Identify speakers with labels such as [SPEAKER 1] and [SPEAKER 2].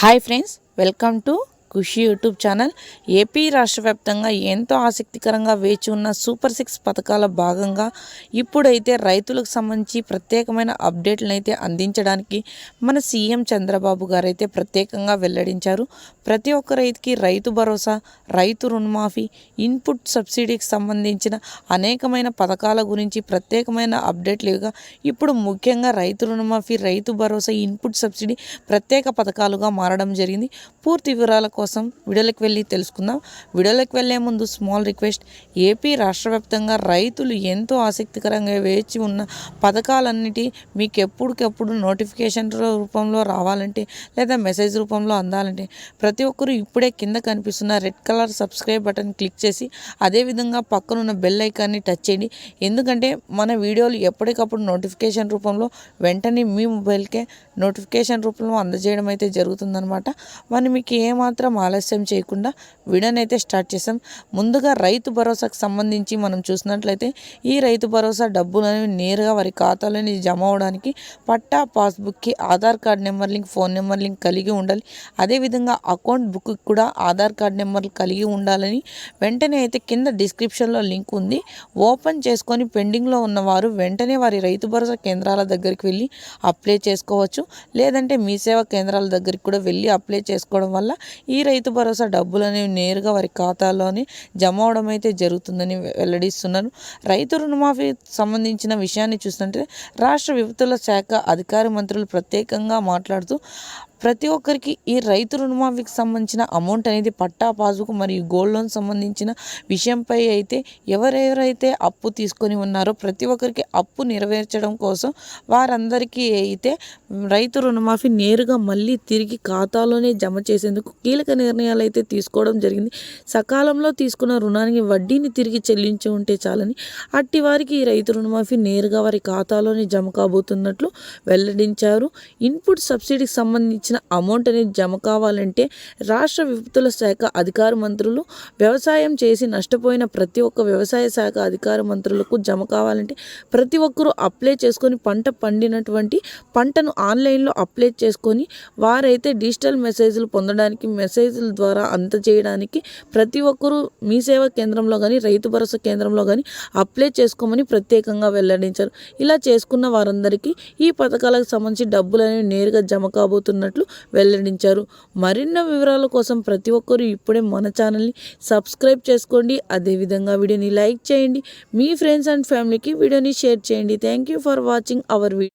[SPEAKER 1] Hi friends, welcome to Khushi YouTube channel. AP రాష్ట్ర వ్యాప్తంగా ఎంతో ఆసక్తికరంగా వేచి ఉన్న సూపర్ 6 పథకాల భాగంగా ఇప్పుడైతే రైతులకు సంబంధించి ప్రత్యేకమైన అప్డేట్లను అయితే అందించడానికి మన సీఎం చంద్రబాబు గారు అయితే ప్రత్యేకంగా వెల్లడించారు. ప్రతి ఒక్క రైతుకి రైతు భరోసా, రైతు రుణమాఫీ, ఇన్పుట్ సబ్సిడీకి సంబంధించిన అనేకమైన పథకాల గురించి ప్రత్యేకమైన అప్డేట్లుగా ఇప్పుడు ముఖ్యంగా రైతు రుణమాఫీ, రైతు భరోసా, ఇన్పుట్ సబ్సిడీ ప్రత్యేక పథకాలుగా మారడం జరిగింది. పూర్తి వివరాల కోసం వీడియోలోకి వెళ్ళి తెలుసుకుందాం. వీడియోలోకి వెళ్ళే ముందు స్మాల్ రిక్వెస్ట్, ఏపీ రాష్ట్ర వ్యాప్తంగా రైతులు ఎంతో ఆసక్తికరంగా వేచి ఉన్న పథకాలన్నిటి మీకు ఎప్పటికప్పుడు నోటిఫికేషన్ రూపంలో రావాలంటే లేదా మెసేజ్ రూపంలో అందాలంటే ప్రతి ఒక్కరూ ఇప్పుడే కింద కనిపిస్తున్న red colour subscribe button click చేసి అదేవిధంగా పక్కనున్న బెల్ ఐకాన్ని టచ్ చేయండి. ఎందుకంటే మన వీడియోలు ఎప్పటికప్పుడు నోటిఫికేషన్ రూపంలో వెంటనే మీ మొబైల్కే నోటిఫికేషన్ రూపంలో అందజేయడం అయితే జరుగుతుందన్నమాట. మరి మీకు ఏమాత్రం ఆలస్యం చేయకుండా వీడియోని అయితే స్టార్ట్ చేసాం. ముందుగా రైతు భరోసాకు సంబంధించి మనం చూసినట్లయితే ఈ రైతు భరోసా డబ్బులను నేరుగా వారి ఖాతాలోని జమ అవడానికి పట్టా, పాస్బుక్కి Aadhaar card number link, phone number link కలిగి ఉండాలి. అదేవిధంగా అకౌంట్ బుక్ కూడా ఆధార్ కార్డ్ నెంబర్లు కలిగి ఉండాలని వెంటనే అయితే కింద డిస్క్రిప్షన్లో లింక్ ఉంది. ఓపెన్ చేసుకొని పెండింగ్లో ఉన్నవారు వెంటనే వారి రైతు భరోసా కేంద్రాల దగ్గరికి వెళ్ళి అప్లై చేసుకోవచ్చు. లేదంటే మీ సేవా కేంద్రాల దగ్గరికి కూడా వెళ్ళి అప్లై చేసుకోవడం వల్ల ఈ రైతు భరోసా డబ్బులు అనేవి నేరుగా వారి ఖాతాలోనే జమ అవడం అయితే జరుగుతుందని వెల్లడిస్తున్నారు. రైతు రుణమాఫీ సంబంధించిన విషయాన్ని చూస్తుంటే రాష్ట్ర విపత్తుల శాఖ అధికార మంత్రులు ప్రత్యేకంగా మాట్లాడుతూ ప్రతి ఒక్కరికి ఈ రైతు రుణమాఫీకి సంబంధించిన అమౌంట్ అనేది పట్టా, పాస్బుక్ మరియు గోల్డ్ లోన్ సంబంధించిన విషయంపై అయితే ఎవరెవరైతే అప్పు తీసుకొని ఉన్నారో ప్రతి ఒక్కరికి అప్పు నెరవేర్చడం కోసం వారందరికీ అయితే రైతు రుణమాఫీ నేరుగా మళ్ళీ తిరిగి ఖాతాలోనే జమ చేసేందుకు కీలక నిర్ణయాలు అయితే తీసుకోవడం జరిగింది. సకాలంలో తీసుకున్న రుణానికి వడ్డీని తిరిగి చెల్లించి ఉంటే చాలని అట్టి వారికి ఈ రైతు రుణమాఫీ నేరుగా వారి ఖాతాలోనే జమ కాబోతున్నట్లు వెల్లడించారు. ఇన్పుట్ సబ్సిడీకి సంబంధించిన అమౌంట్ అనేది జమ కావాలంటే రాష్ట్ర విపత్తుల శాఖ అధికార మంత్రులు వ్యవసాయం చేసి నష్టపోయిన ప్రతి ఒక్క వ్యవసాయ శాఖ అధికార మంత్రులకు జమ కావాలంటే ప్రతి ఒక్కరూ అప్లై చేసుకొని పంట పండినటువంటి పంటను ఆన్లైన్లో అప్లై చేసుకొని వారైతే డిజిటల్ మెసేజ్లు పొందడానికి మెసేజ్ల ద్వారా అందజేయడానికి ప్రతి ఒక్కరూ మీ సేవా కేంద్రంలో కానీ రైతు భరోసా కేంద్రంలో కానీ అప్లై చేసుకోమని ప్రత్యేకంగా వెల్లడించారు. ఇలా చేసుకున్న వారందరికీ ఈ పథకాలకు సంబంధించి డబ్బులు అనేవి నేరుగా జమ కాబోతున్నట్లు వెల్లడించారు. మరిన్ని వివరాల కోసం ప్రతి ఒక్కరూ ఇప్పుడే మన ఛానల్ని సబ్స్క్రైబ్ చేసుకోండి. అదేవిధంగా వీడియోని లైక్ చేయండి. మీ ఫ్రెండ్స్ అండ్ ఫ్యామిలీకి వీడియోని షేర్ చేయండి. Thank you for watching our video.